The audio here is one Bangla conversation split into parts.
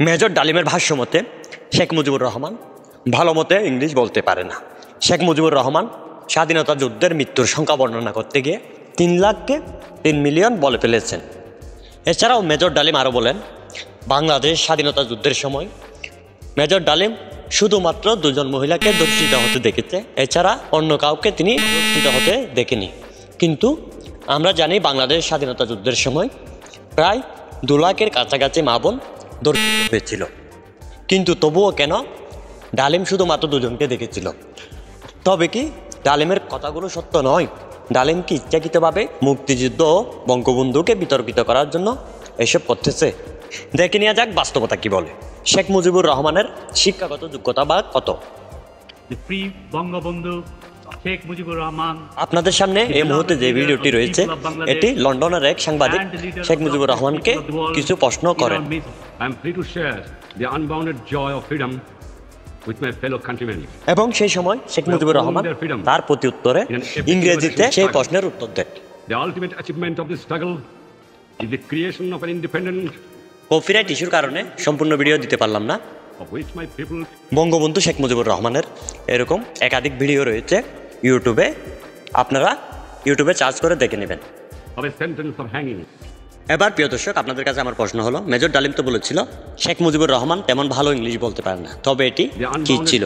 মেজর ডালিমের ভাষ্য মতে শেখ মুজিবুর রহমান ভালো মতে ইংলিশ বলতে পারে না। শেখ মুজিবুর রহমান স্বাধীনতা যুদ্ধের মৃত্যুর সংখ্যা বর্ণনা করতে গিয়ে 3,00,000-কে 3 মিলিয়ন বলে ফেলেছেন। এছাড়াও মেজর ডালিম আরও বলেন, বাংলাদেশ স্বাধীনতা যুদ্ধের সময় মেজর ডালিম শুধুমাত্র 2 জন মহিলাকে ধর্ষিত হতে দেখেছে, এছাড়া অন্য কাউকে তিনি ধর্ষিত হতে দেখেনি। কিন্তু আমরা জানি বাংলাদেশ স্বাধীনতা যুদ্ধের সময় প্রায় 2 লাখের কাছাকাছি মা বোন ধর্ষিত হয়েছিল। কিন্তু তবুও কেন ডালিম শুধুমাত্র 2 জনকে দেখেছিল? তবে কি ডালিমের কথাগুলো সত্য নয়? ডালিম কি ইচ্ছাকৃতভাবে মুক্তিযুদ্ধ ও বঙ্গবন্ধুকে বিতর্কিত করার জন্য এসব করতেছে? দেখে নেওয়া যাক বাস্তবতা কি বলে। শেখ মুজিবুর রহমানের শিক্ষাগত যোগ্যতা বা কত? বঙ্গবন্ধু শেখ মুজিবুর রহমান। আপনাদের সামনে এই মুহূর্তে যে ভিডিওটি রয়েছে এটি লন্ডনের এক সাংবাদিক শেখ মুজিবুর রহমানকে কিছু প্রশ্ন করেন। এবং সেই সময় শেখ মুজিবুর রহমান তার প্রতি উত্তরে ইংরেজিতে সেই প্রশ্নের উত্তর দেন। কপিরাইট ইস্যুর কারণে সম্পূর্ণ ভিডিও দিতে পারলাম না। বঙ্গবন্ধু শেখ মুজিবুর রহমানের এরকম একাধিক ভিডিও রয়েছে ইউটিউবে, আপনারা ইউটিউবে সার্চ করে দেখে নেবেন। এবার প্রিয় দর্শক, আপনাদের কাছে আমার প্রশ্ন হলো, মেজর ডালিম তো বলেছিল শেখ মুজিবুর রহমান তেমন ভালো ইংলিশ বলতে পারে না, তবে এটি কি ছিল?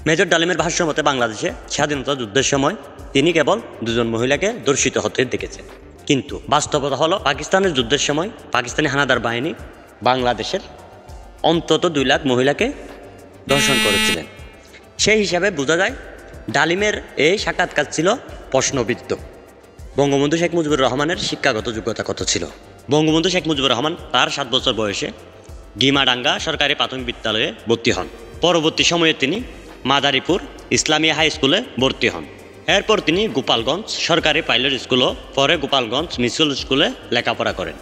মেজর ডালিমের ভাষ্য মতে বাংলাদেশে স্বাধীনতা যুদ্ধের সময় তিনি কেবল 2 জন মহিলাকে ধর্ষিত হতে দেখেছেন। কিন্তু বাস্তবতা হলো পাকিস্তানের যুদ্ধের সময় পাকিস্তানি হানাদার বাহিনী বাংলাদেশের অন্তত 2 লাখ মহিলাকে ধর্ষণ করেছিলেন। সেই হিসাবে বোঝা যায় ডালিমের এই সাক্ষাৎকার ছিল প্রশ্নবিদ্ধ। বঙ্গবন্ধু শেখ মুজিবুর রহমানের শিক্ষাগত যোগ্যতা কত ছিল? বঙ্গবন্ধু শেখ মুজিবুর রহমান তার 7 বছর বয়সে গিমাডাঙ্গা সরকারি প্রাথমিক বিদ্যালয়ে ভর্তি হন। পরবর্তী সময়ে তিনি মাদারীপুর ইসলামিয়া হাই স্কুলে ভর্তি হন। এরপর তিনি গোপালগঞ্জ সরকারি পাইলট স্কুল ও পরে গোপালগঞ্জ মিশন স্কুলে লেখাপড়া করেন।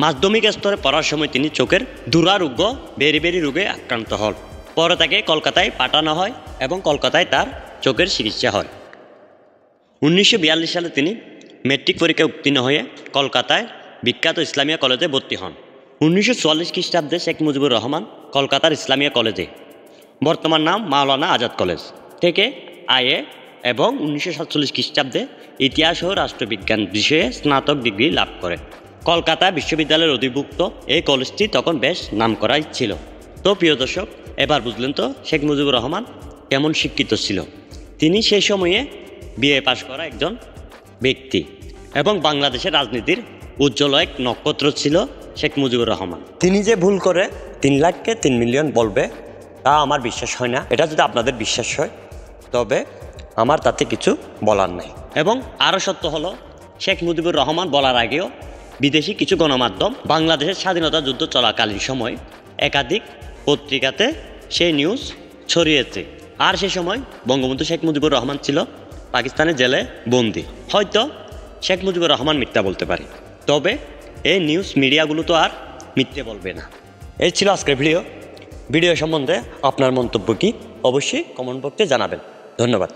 মাধ্যমিক স্তরে পড়ার সময় তিনি চোখের দুরারোগ্য বেরি রোগে আক্রান্ত হন। পরে তাকে কলকাতায় পাঠানো হয় এবং কলকাতায় তার চোখের চিকিৎসা হয়। 1942 সালে তিনি মেট্রিক পরীক্ষায় উত্তীর্ণ হয়ে কলকাতায় বিখ্যাত ইসলামিয়া কলেজে ভর্তি হন। 1944 খ্রিস্টাব্দে শেখ মুজিবুর রহমান কলকাতার ইসলামিয়া কলেজে, বর্তমান নাম মাওলানা আজাদ কলেজ, থেকে আইএ এবং 1947 খ্রিস্টাব্দে ইতিহাস ও রাষ্ট্রবিজ্ঞান বিষয়ে স্নাতক ডিগ্রি লাভ করেন। কলকাতা বিশ্ববিদ্যালয়ের অধিভুক্ত এই কলেজটি তখন বেশ নামকরাই ছিল। তো প্রিয় দর্শক, এবার বুঝলেন তো শেখ মুজিবুর রহমান কেমন শিক্ষিত ছিল। তিনি সেই সময়ে বিএ পাশ করা একজন ব্যক্তি এবং বাংলাদেশের রাজনীতির উজ্জ্বল এক নক্ষত্র ছিল শেখ মুজিবুর রহমান। তিনি যে ভুল করে 3,00,000-কে 3 মিলিয়ন বলবে তা আমার বিশ্বাস হয় না। এটা যদি আপনাদের বিশ্বাস হয় তবে আমার তাতে কিছু বলার নেই। এবং আরও সত্য হলো, শেখ মুজিবুর রহমান বলার আগেও বিদেশি কিছু গণমাধ্যম বাংলাদেশের স্বাধীনতা যুদ্ধ চলাকালীন সময় একাধিক পত্রিকাতে সেই নিউজ ছড়িয়েছে। আর সেই সময় বঙ্গবন্ধু শেখ মুজিবুর রহমান ছিল পাকিস্তানের জেলে বন্দি। হয়তো শেখ মুজিবুর রহমান মিথ্যা বলতে পারে, তবে এই নিউজ মিডিয়াগুলো তো আর মিথ্যে বলবে না। এই ছিল আজকের ভিডিও সম্বন্ধে আপনার মন্তব্য কি অবশ্যই কমেন্ট বক্সে জানাবেন। ধন্যবাদ।